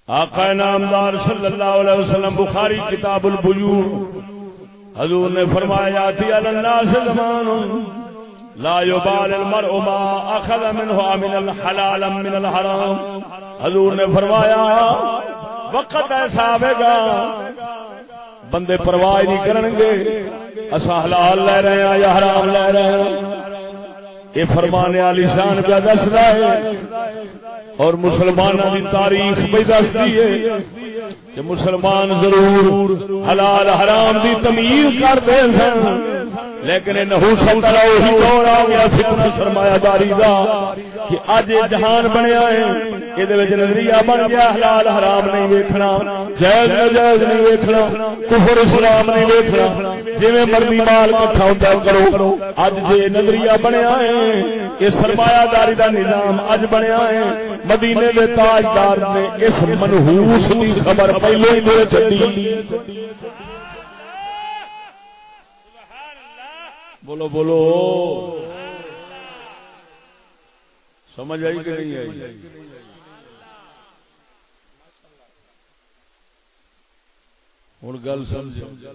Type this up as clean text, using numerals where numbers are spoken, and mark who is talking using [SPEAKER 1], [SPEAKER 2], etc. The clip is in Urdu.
[SPEAKER 1] آقا نامدار صلی اللہ علیہ وسلم بخاری کتاب البیوع حضور نے فرمایا یاتی علی الناس زمان لا یبال المرء ما اخذ منه من الحلال من الحرام. حضور نے فرمایا وقت ایسا آئے گا بندے پرواہ نہیں کرن گے اسا حلال لے رہے ہیں یا حرام لے رہے ہیں. یہ فرمانے والی شان پہ دسدا ہے اور مسلمانوں کی تاریخ پہ دسدی ہے کہ مسلمان ضرور حلال حرام کی تمیز کرتے ہیں لیکن نحوست والا وہی دور آ گیا فتنہ سرمایہ داری دا کہ اج جہان بنیا ہے یہ نظریہ بن گیا حلال حرام نہیں ویکھنا جائز ناجائز نہیں ویکھنا کفر اسلام نہیں ویکھنا جی مرضی مال کٹھا ہوتا کرو. اج جی نظریہ بنیا ہے یہ سرمایہ داری دا نظام اج بنیا ہے. مدینے دے تاجدار نے اس منحوس کی خبر پہلے ہی دے چڈی. بولو بولو سمجھ آئی کہ نہیں آئی؟ ہوں گل سمجھ